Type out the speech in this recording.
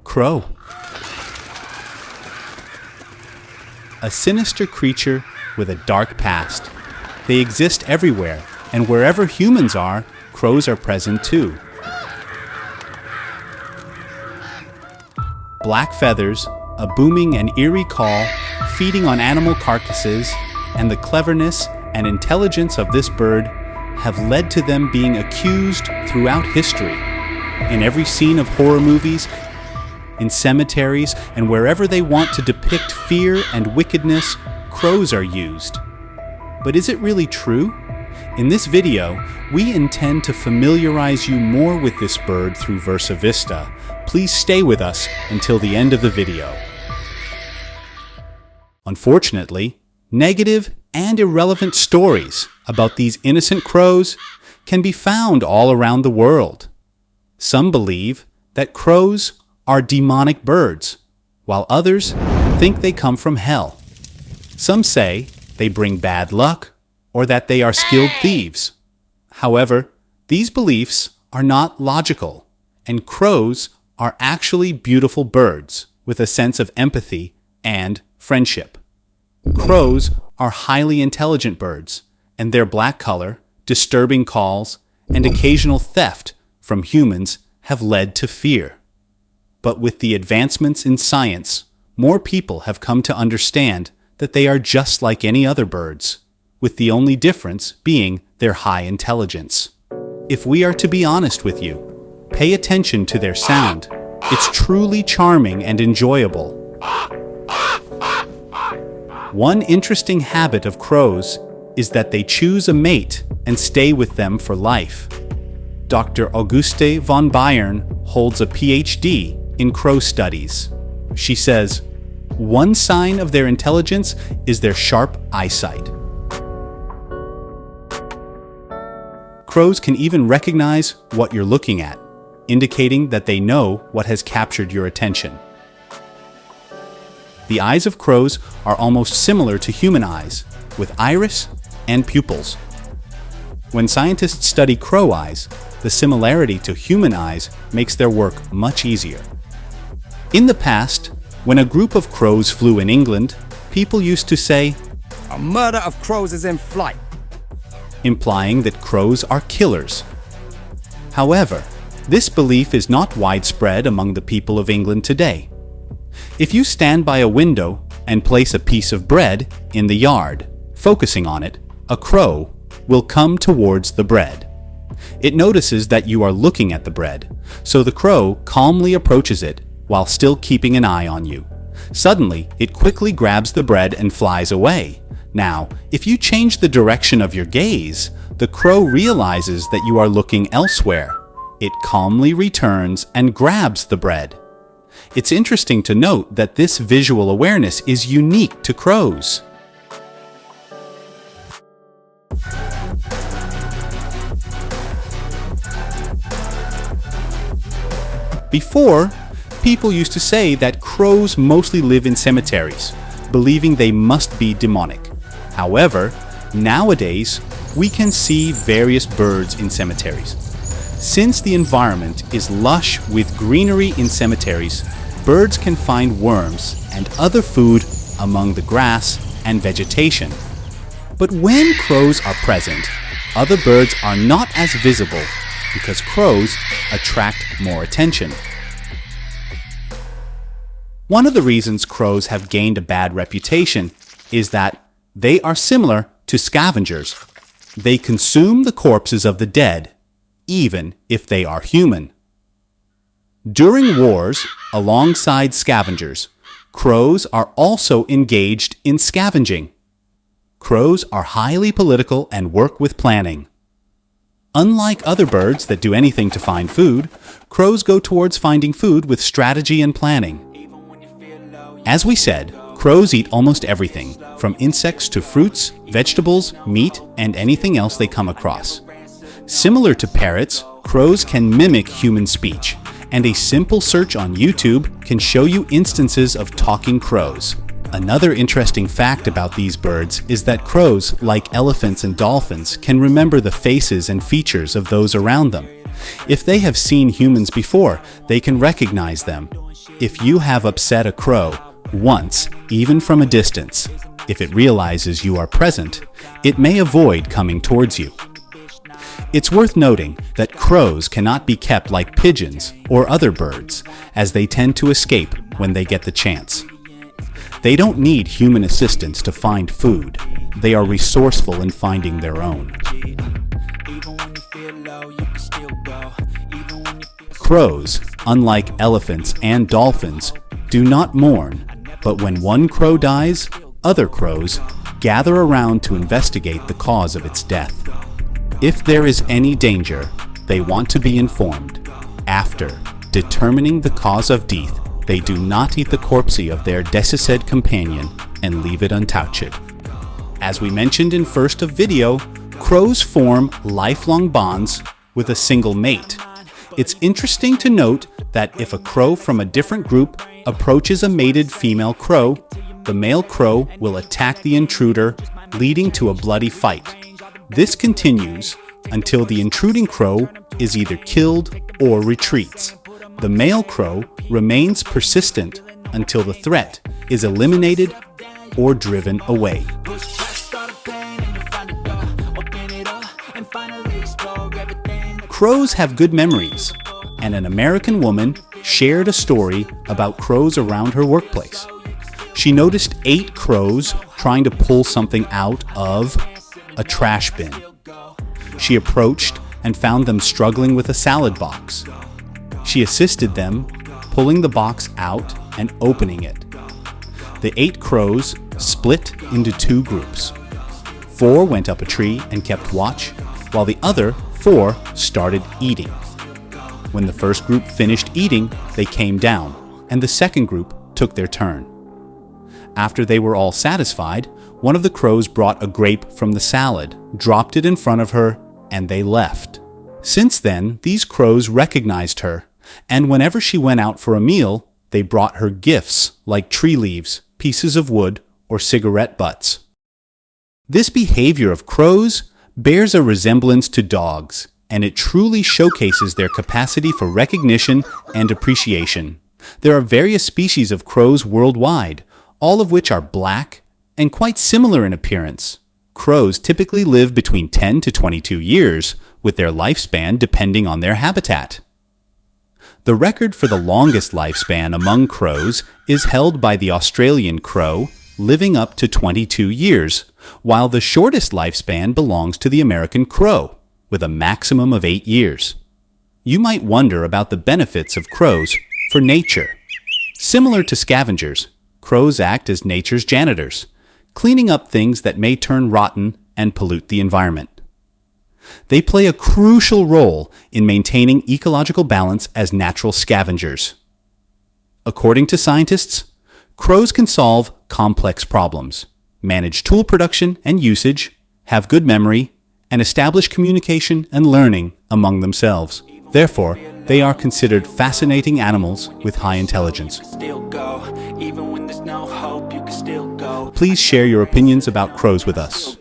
Crow. A sinister creature with a dark past. They exist everywhere, and wherever humans are, crows are present too. Black feathers, a booming and eerie call, feeding on animal carcasses, and the cleverness and intelligence of this bird have led to them being accused throughout history. In every scene of horror movies, in cemeteries, and wherever they want to depict fear and wickedness, crows are used. But is it really true? In this video, we intend to familiarize you more with this bird through Versa Vista. Please stay with us until the end of the video. Unfortunately, negative and irrelevant stories about these innocent crows can be found all around the world. Some believe that crows are demonic birds, while others think they come from hell. Some say they bring bad luck or that they are skilled thieves. However, these beliefs are not logical, and crows are actually beautiful birds with a sense of empathy and friendship. Crows are highly intelligent birds, and their black color, disturbing calls, and occasional theft from humans have led to fear. But with the advancements in science, more people have come to understand that they are just like any other birds, with the only difference being their high intelligence. If we are to be honest with you, pay attention to their sound. It's truly charming and enjoyable. One interesting habit of crows is that they choose a mate and stay with them for life. Dr. Auguste von Bayern holds a PhD in crow studies. She says, one sign of their intelligence is their sharp eyesight. Crows can even recognize what you're looking at, indicating that they know what has captured your attention. The eyes of crows are almost similar to human eyes, with iris and pupils. When scientists study crow eyes, the similarity to human eyes makes their work much easier. In the past, when a group of crows flew in England, people used to say, "A murder of crows is in flight," implying that crows are killers. However, this belief is not widespread among the people of England today. If you stand by a window and place a piece of bread in the yard, focusing on it, a crow will come towards the bread. It notices that you are looking at the bread, so the crow calmly approaches it while still keeping an eye on you. Suddenly, it quickly grabs the bread and flies away. Now, if you change the direction of your gaze, the crow realizes that you are looking elsewhere. It calmly returns and grabs the bread. It's interesting to note that this visual awareness is unique to crows. Before, people used to say that crows mostly live in cemeteries, believing they must be demonic. However, nowadays, we can see various birds in cemeteries. Since the environment is lush with greenery in cemeteries, birds can find worms and other food among the grass and vegetation. But when crows are present, other birds are not as visible because crows attract more attention. One of the reasons crows have gained a bad reputation is that they are similar to scavengers. They consume the corpses of the dead, even if they are human. During wars, alongside scavengers, crows are also engaged in scavenging. Crows are highly political and work with planning. Unlike other birds that do anything to find food, crows go towards finding food with strategy and planning. As we said, crows eat almost everything, from insects to fruits, vegetables, meat, and anything else they come across. Similar to parrots, crows can mimic human speech, and a simple search on YouTube can show you instances of talking crows. Another interesting fact about these birds is that crows, like elephants and dolphins, can remember the faces and features of those around them. If they have seen humans before, they can recognize them. If you have upset a crow once, even from a distance, if it realizes you are present, it may avoid coming towards you. It's worth noting that crows cannot be kept like pigeons or other birds, as they tend to escape when they get the chance. They don't need human assistance to find food. They are resourceful in finding their own. Crows, unlike elephants and dolphins, do not mourn, but when one crow dies, other crows gather around to investigate the cause of its death. If there is any danger, they want to be informed. After determining the cause of death, they do not eat the corpse of their deceased companion and leave it untouched. As we mentioned in first of video, crows form lifelong bonds with a single mate. It's interesting to note that if a crow from a different group approaches a mated female crow, the male crow will attack the intruder, leading to a bloody fight. This continues until the intruding crow is either killed or retreats. The male crow remains persistent until the threat is eliminated or driven away. Crows have good memories, and an American woman shared a story about crows around her workplace. She noticed 8 crows trying to pull something out of a trash bin. She approached and found them struggling with a salad box. She assisted them, pulling the box out and opening it. The 8 crows split into 2 groups. 4 went up a tree and kept watch, while the other 4 started eating. When the first group finished eating, they came down, and the second group took their turn. After they were all satisfied, one of the crows brought a grape from the salad, dropped it in front of her, and they left. Since then, these crows recognized her, and whenever she went out for a meal, they brought her gifts like tree leaves, pieces of wood, or cigarette butts. This behavior of crows bears a resemblance to dogs, and it truly showcases their capacity for recognition and appreciation. There are various species of crows worldwide, all of which are black and quite similar in appearance. Crows typically live between 10 to 22 years, with their lifespan depending on their habitat. The record for the longest lifespan among crows is held by the Australian crow, living up to 22 years, while the shortest lifespan belongs to the American crow, with a maximum of 8 years. You might wonder about the benefits of crows for nature. Similar to scavengers, crows act as nature's janitors, cleaning up things that may turn rotten and pollute the environment. They play a crucial role in maintaining ecological balance as natural scavengers. According to scientists, crows can solve complex problems, manage tool production and usage, have good memory, and establish communication and learning among themselves. Therefore, they are considered fascinating animals with high intelligence. Please share your opinions about crows with us.